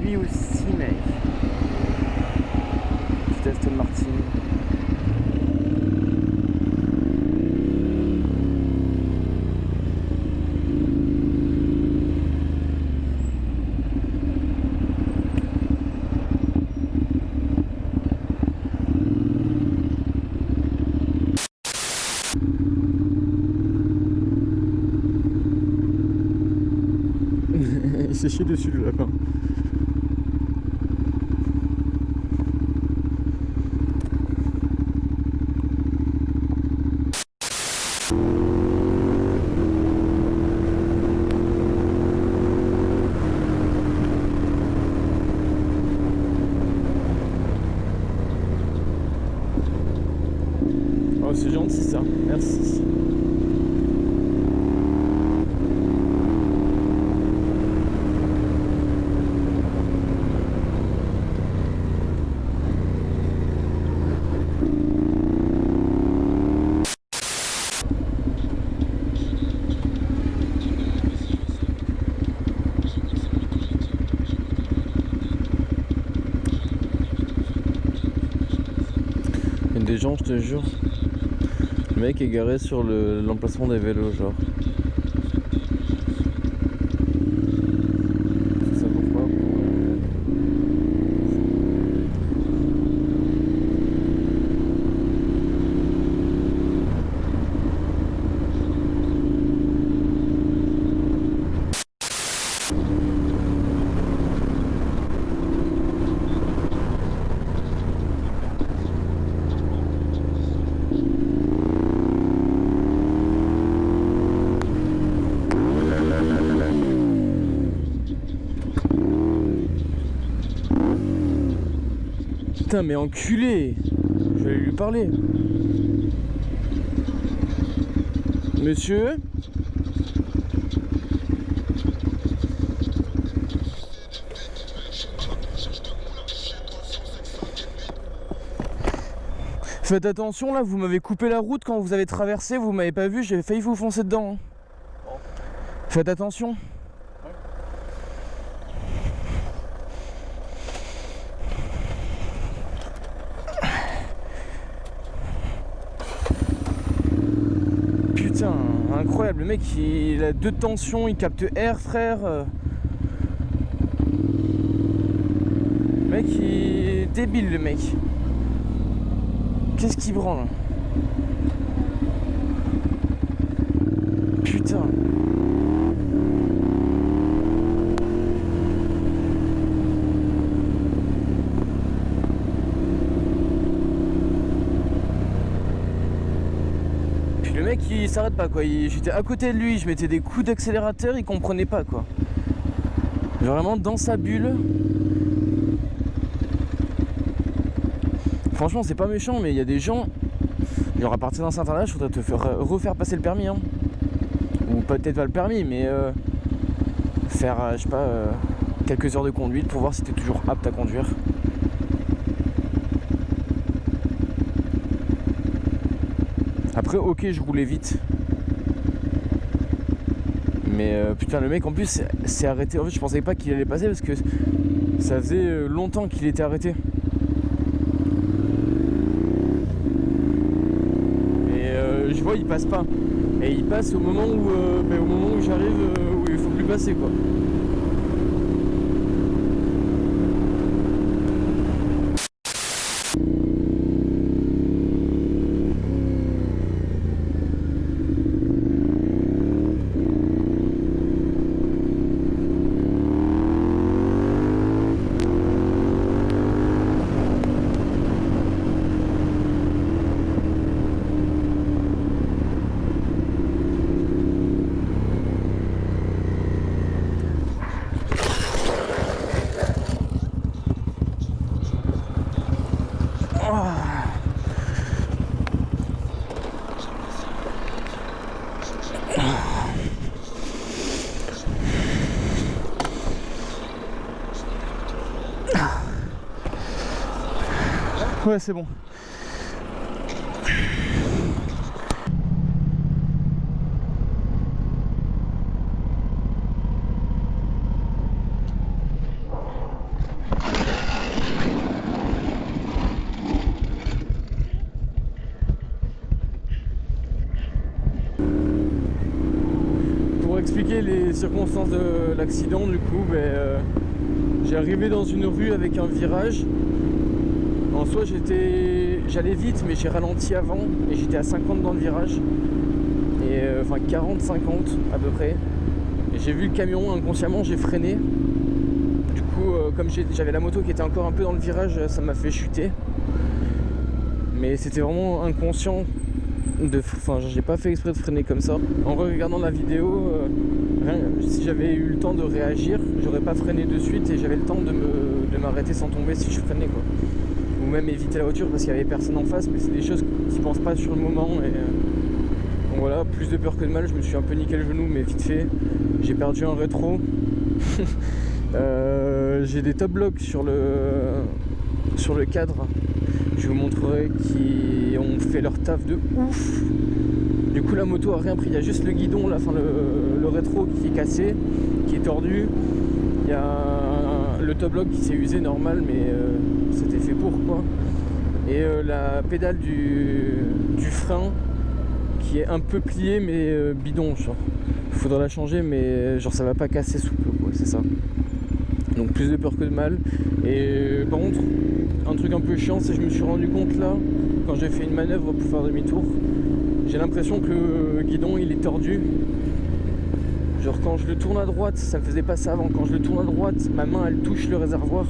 lui aussi, mec. Petite Aston Martin. Il s'est chié dessus le lapin. Oh, c'est gentil ça, merci. Il y a des gens, je te jure. Le mec est garé sur l'emplacement des vélos, genre. C'est ça pourquoi? Putain, mais enculé! Je vais lui parler. Monsieur? Faites attention là, vous m'avez coupé la route quand vous avez traversé, vous m'avez pas vu, j'ai failli vous foncer dedans. Hein. Bon. Faites attention. Ouais. Putain, incroyable, le mec il a 2 tensions, il capte R, frère. Le mec il est débile, le mec. Qu'est-ce qu'il branle? Putain. Puis le mec il s'arrête pas quoi. J'étais à côté de lui, je mettais des coups d'accélérateur, il comprenait pas quoi. Vraiment dans sa bulle. Franchement c'est pas méchant mais il y a des gens, genre à partir d'un certain âge faudrait te faire refaire passer le permis hein. Ou peut-être pas le permis mais faire je sais pas quelques heures de conduite pour voir si t'es toujours apte à conduire. Après ok je roulais vite. Mais putain le mec en plus s'est arrêté. En fait je pensais pas qu'il allait passer parce que ça faisait longtemps qu'il était arrêté. Je vois il passe pas et il passe au moment où j'arrive où il faut plus passer quoi. Ouais, c'est bon. expliquer les circonstances de l'accident. Du coup, j'ai arrivé dans une rue avec un virage. En soi, j'allais vite, mais j'ai ralenti avant et j'étais à 50 dans le virage. Et enfin 40-50 à peu près. Et j'ai vu le camion, inconsciemment j'ai freiné. Du coup, comme j'avais la moto qui était encore un peu dans le virage, ça m'a fait chuter. Mais c'était vraiment inconscient. Enfin, j'ai pas fait exprès de freiner comme ça. En regardant la vidéo, si j'avais eu le temps de réagir, j'aurais pas freiné de suite et j'avais le temps de m'arrêter sans tomber si je freinais, quoi. Ou même éviter la voiture parce qu'il y avait personne en face, mais c'est des choses qu'ils pensent pas sur le moment. Et donc voilà, plus de peur que de mal. Je me suis un peu niqué le genou, mais vite fait. J'ai perdu un rétro. J'ai des top blocks sur le cadre. Je vous montrerai qui ont fait leur taf de ouf. Du coup la moto a rien pris, il y a juste le guidon là, enfin le rétro qui est cassé, qui est tordu. Il y a le top block qui s'est usé normal, mais c'était fait pour quoi. Et la pédale du frein qui est un peu pliée mais bidon, genre. Faudra la changer, mais genre ça va pas casser sous peu, quoi, c'est ça. Donc plus de peur que de mal. Et par contre, un truc un peu chiant, c'est que je me suis rendu compte là, quand j'ai fait une manœuvre pour faire demi-tour, j'ai l'impression que le guidon il est tordu. Genre quand je le tourne à droite, ça me faisait pas ça avant, quand je le tourne à droite, ma main elle touche le réservoir,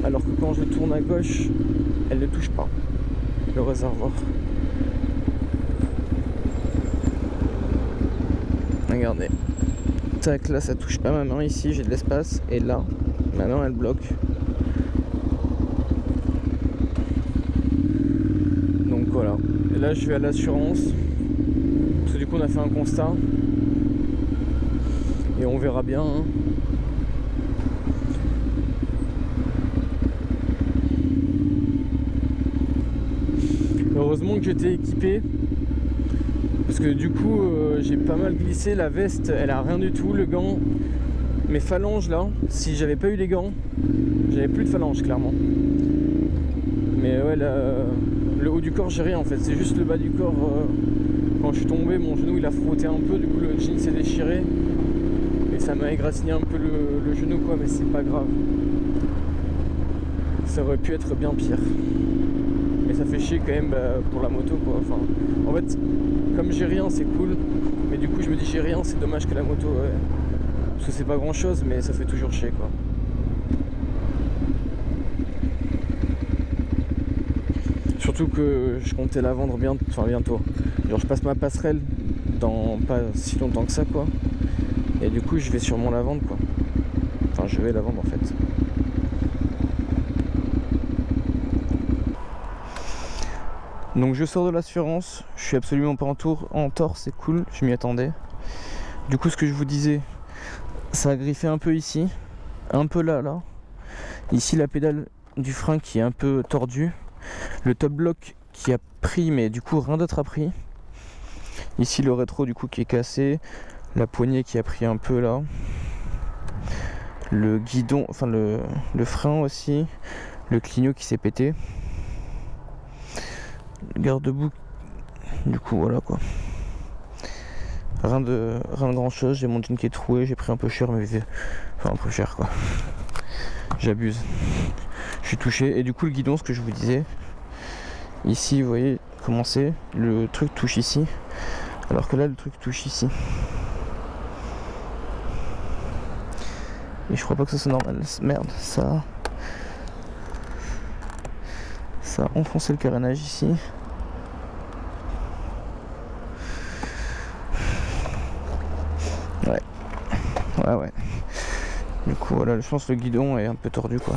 alors que quand je le tourne à gauche, elle ne touche pas le réservoir. Regardez. Tac, là ça touche pas ma main, ici j'ai de l'espace, et là, ma main elle bloque. Donc voilà. Et là je vais à l'assurance, parce que du coup on a fait un constat. Et on verra bien. Hein. Heureusement que j'étais équipé. Parce que du coup j'ai pas mal glissé, la veste elle a rien du tout, le gant, mes phalanges là, si j'avais pas eu les gants, j'avais plus de phalanges clairement. Mais ouais le haut du corps j'ai rien en fait, c'est juste le bas du corps, quand je suis tombé mon genou il a frotté un peu, du coup le jean s'est déchiré et ça m'a égratigné un peu le genou quoi, mais c'est pas grave. Ça aurait pu être bien pire. Mais ça fait chier quand même pour la moto quoi. Enfin, en fait, comme j'ai rien, c'est cool. Mais du coup, je me dis j'ai rien, c'est dommage que la moto, ouais. Parce que c'est pas grand chose, mais ça fait toujours chier quoi. Surtout que je comptais la vendre bientôt. Genre, je passe ma passerelle dans pas si longtemps que ça quoi. Et du coup, je vais sûrement la vendre quoi. Enfin, je vais la vendre en fait. Donc je sors de l'assurance, je suis absolument pas en tort, c'est cool, je m'y attendais. Du coup ce que je vous disais, ça a griffé un peu ici, un peu là. Ici la pédale du frein qui est un peu tordue, le top block qui a pris mais du coup rien d'autre a pris. Ici le rétro du coup qui est cassé, la poignée qui a pris un peu là. Le guidon, enfin le frein aussi, le clignot qui s'est pété. Garde-boue, du coup voilà quoi. Rien de grand chose, j'ai mon jean qui est troué, j'ai pris un peu cher mais enfin un peu cher quoi. J'abuse. Je suis touché et du coup le guidon, ce que je vous disais, ici vous voyez comment c'est, le truc touche ici, alors que là le truc touche ici. Et je crois pas que ça soit normal, merde, ça a enfoncé le carénage ici. Ouais. Du coup voilà, je pense que le guidon est un peu tordu quoi.